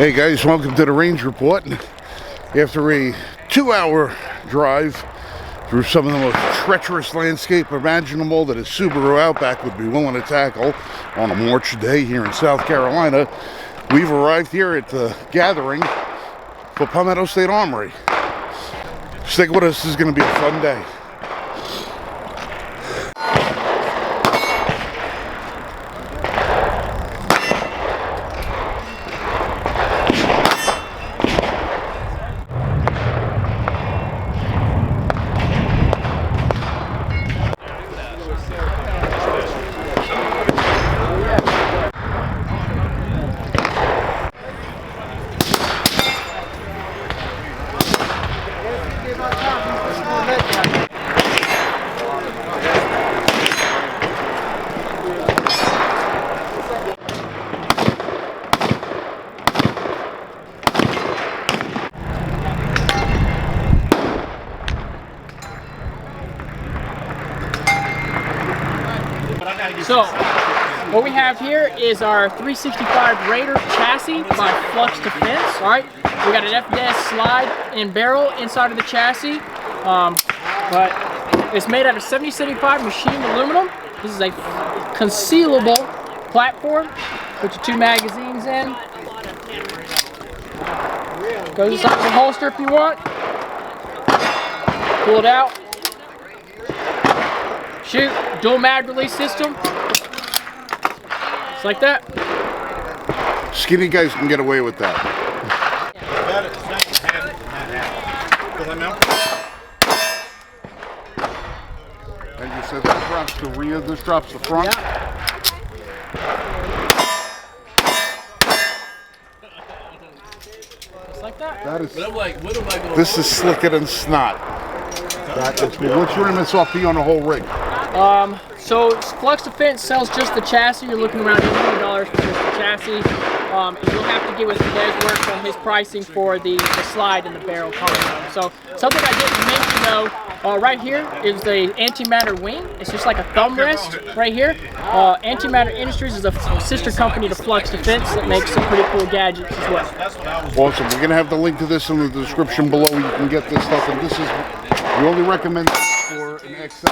Hey guys, welcome to the Range Report. After a 2-hour drive through some of the most treacherous landscape imaginable that a Subaru Outback would be willing to tackle on a March day here in South Carolina, we've arrived here at the gathering for Palmetto State Armory. Stick with us, this is going to be a fun day. So, what we have here is our 365 Raider chassis by Flux Defense. Alright, we got an FDS slide and barrel inside of the chassis, but it's made out of 7075 machined aluminum. This is a concealable platform. Put your 2 magazines in. Goes inside the holster if you want. Pull it out. Shoot, dual mag release system. Just like that. Skinny guys can get away with that. And you said that drops the rear, this drops the front? Yeah. Just like that. That is, this is slicker than snot. That is good. What's your MSRP on the whole rig? So Flux Defense sells just the chassis. You're looking around $800 for just the chassis. And you'll have to get with Des works on his pricing for the slide and the barrel coming. So something I didn't mention though, right here is the antimatter wing. It's just like a thumb rest right here. Antimatter Industries is a sister company to Flux Defense that makes some pretty cool gadgets as well. Awesome. We're going to have the link to this in the description below where you can get this stuff. And this is, we only recommend this for an XL.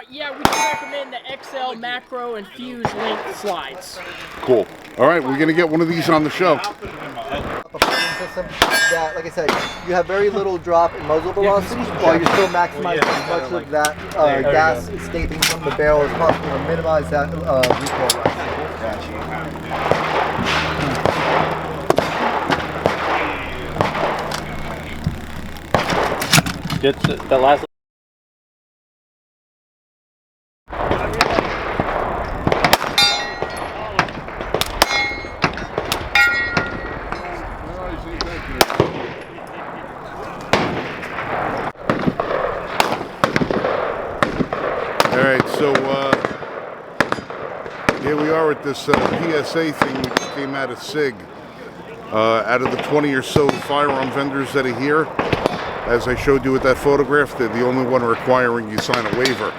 Yeah, we can recommend the XL Macro and Fuse length slides. Cool. All right, we're going to get one of these on the show. System that, like I said, you have very little drop in muzzle velocity while you're still maximizing as much of that gas escaping from the barrel as possible to minimize that recoil loss. Get the last. Alright, so here we are at this PSA thing we just came out of SIG. Out of the 20 or so firearm vendors that are here, as I showed you with that photograph, they're the only one requiring you sign a waiver.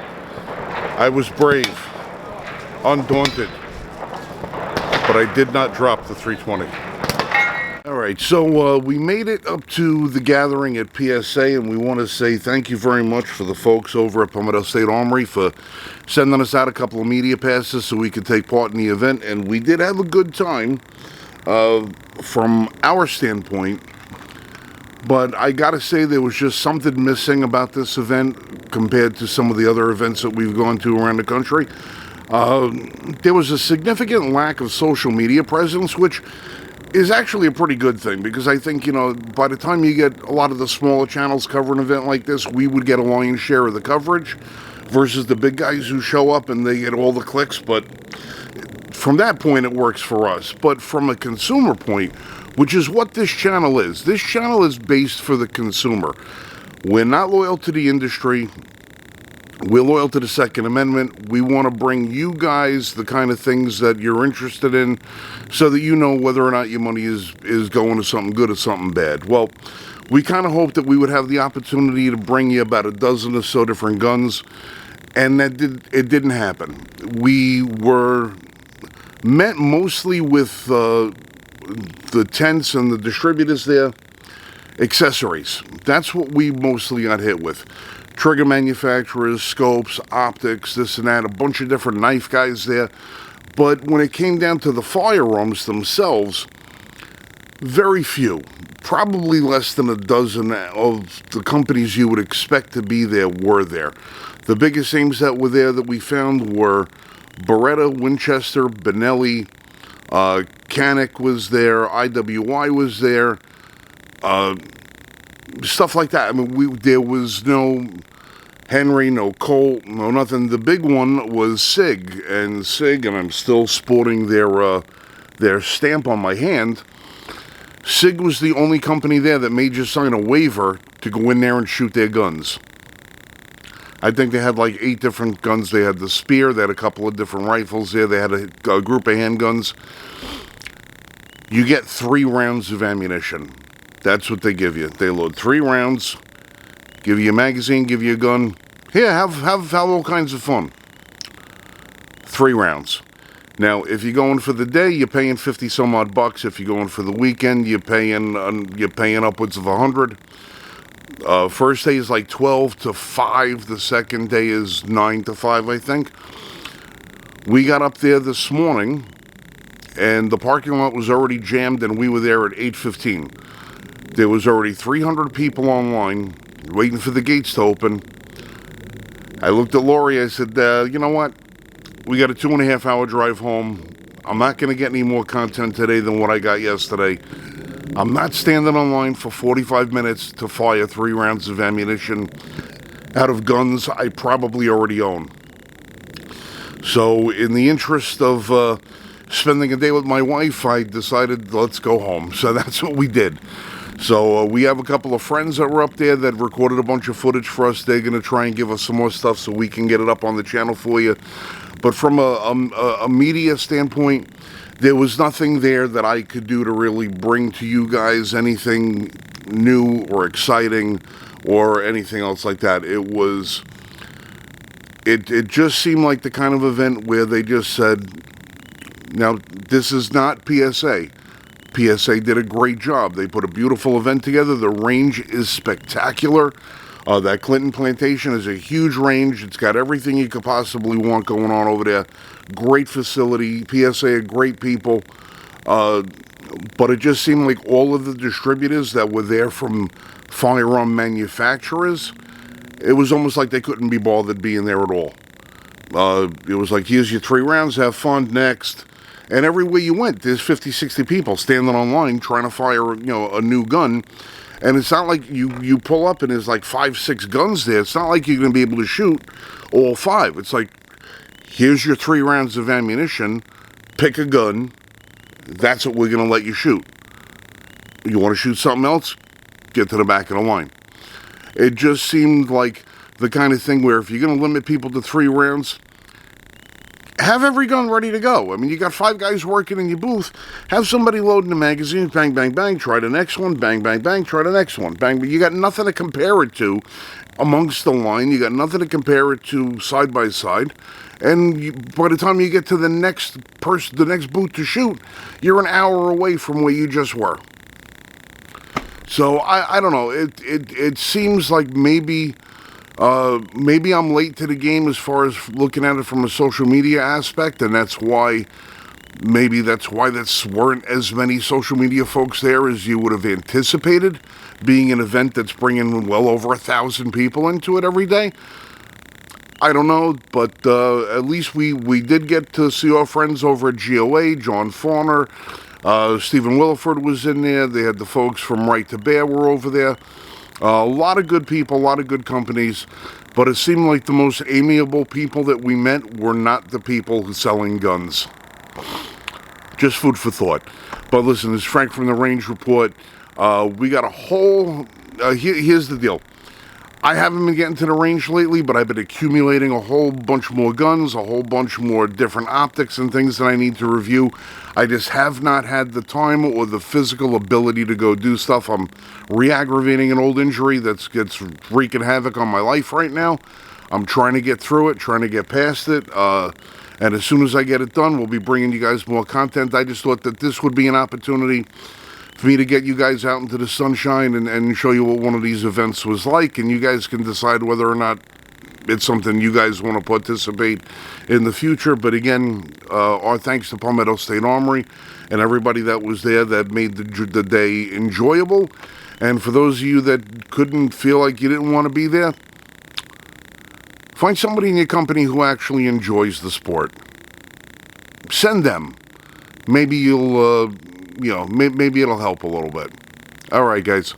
I was brave, undaunted, but I did not drop the 320. Alright, so we made it up to the gathering at PSA, and we want to say thank you very much for the folks over at Palmetto State Armory for sending us out a couple of media passes so we could take part in the event, and we did have a good time from our standpoint, but I gotta say there was just something missing about this event compared to some of the other events that we've gone to around the country. There was a significant lack of social media presence, which is actually a pretty good thing, because I think, you know, by the time you get a lot of the smaller channels cover an event like this, we would get a lion's share of the coverage versus the big guys who show up and they get all the clicks. But from that point, it works for us. But from a consumer point, which is what this channel is based for the consumer. We're not loyal to the industry. We're loyal to the Second Amendment. We want to bring you guys the kind of things that you're interested in so that you know whether or not your money is going to something good or something bad. Well, we kind of hoped that we would have the opportunity to bring you about a dozen or so different guns, and it didn't happen. We were met mostly with the tents and the distributors there, accessories. That's what we mostly got hit with. Trigger manufacturers, scopes, optics, this and that, a bunch of different knife guys there. But when it came down to the firearms themselves, very few. Probably less than a dozen of the companies you would expect to be there were there. The biggest names that were there that we found were Beretta, Winchester, Benelli, Canic was there, IWI was there, stuff like that. I mean, there was no Henry, no Colt, no nothing. The big one was SIG, and I'm still sporting their stamp on my hand. SIG was the only company there that made you sign a waiver to go in there and shoot their guns. I think they had like 8 different guns. They had the Spear, they had a couple of different rifles there, they had a group of handguns. You get 3 rounds of ammunition. That's what they give you. They load 3 rounds, give you a magazine, give you a gun. Here, have all kinds of fun. 3 rounds. Now, if you're going for the day, you're paying 50 some odd bucks. If you're going for the weekend, you're paying upwards of 100. First day is like 12 to 5. The second day is 9 to 5, I think. We got up there this morning, and the parking lot was already jammed, and we were there at 8:15. There was already 300 people online waiting for the gates to open. I looked at Lori. I said, you know what? We got a 2.5 hour drive home. I'm not going to get any more content today than what I got yesterday. I'm not standing online for 45 minutes to fire 3 rounds of ammunition out of guns I probably already own. So in the interest of spending a day with my wife, I decided let's go home. So that's what we did. So we have a couple of friends that were up there that recorded a bunch of footage for us. They're going to try and give us some more stuff so we can get it up on the channel for you. But from a media standpoint, there was nothing there that I could do to really bring to you guys anything new or exciting or anything else like that. It just seemed like the kind of event where they just said, now, this is not PSA. PSA did a great job. They put a beautiful event together. The range is spectacular. That Clinton Plantation is a huge range. It's got everything you could possibly want going on over there. Great facility. PSA are great people. But it just seemed like all of the distributors that were there from firearm manufacturers, it was almost like they couldn't be bothered being there at all. It was like, here's your 3 rounds, have fun, next. And everywhere you went, there's 50, 60 people standing online trying to fire, a new gun. And it's not like you pull up and there's like 5, 6 guns there. It's not like you're going to be able to shoot all 5. It's like, here's your 3 rounds of ammunition. Pick a gun. That's what we're going to let you shoot. You want to shoot something else? Get to the back of the line. It just seemed like the kind of thing where if you're going to limit people to 3 rounds, have every gun ready to go. I mean, you got 5 guys working in your booth. Have somebody loading the magazine. Bang, bang, bang. Try the next one. Bang, bang, bang. Try the next one. Bang. But you got nothing to compare it to amongst the line. You got nothing to compare it to side by side. And by the time you get to the next booth to shoot, you're an hour away from where you just were. So I don't know. It seems like maybe I'm late to the game as far as looking at it from a social media aspect, and that's why there weren't as many social media folks there as you would have anticipated, being an event that's bringing well over 1,000 people into it every day. I don't know, but at least we did get to see our friends over at GOA. John Fauner, Stephen Williford was in there. They had the folks from Right to Bear were over there. A lot of good people, a lot of good companies, but it seemed like the most amiable people that we met were not the people who selling guns. Just food for thought. But listen, this is Frank from the Range Report. We got a whole... here's the deal. I haven't been getting to the range lately, but I've been accumulating a whole bunch more guns, a whole bunch more different optics and things that I need to review. I just have not had the time or the physical ability to go do stuff. I'm re-aggravating an old injury that gets wreaking havoc on my life right now. I'm trying to get through it, trying to get past it. And as soon as I get it done, we'll be bringing you guys more content. I just thought that this would be an opportunity for me to get you guys out into the sunshine and show you what one of these events was like, and you guys can decide whether or not it's something you guys want to participate in the future. But again, our thanks to Palmetto State Armory and everybody that was there that made the day enjoyable. And for those of you that couldn't feel like you didn't want to be there, find somebody in your company who actually enjoys the sport. Send them. Maybe you'll, maybe it'll help a little bit. All right, guys.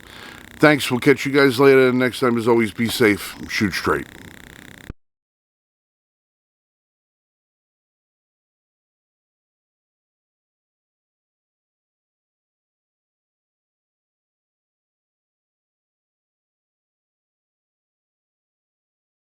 Thanks. We'll catch you guys later. Next time, as always, be safe. Shoot straight.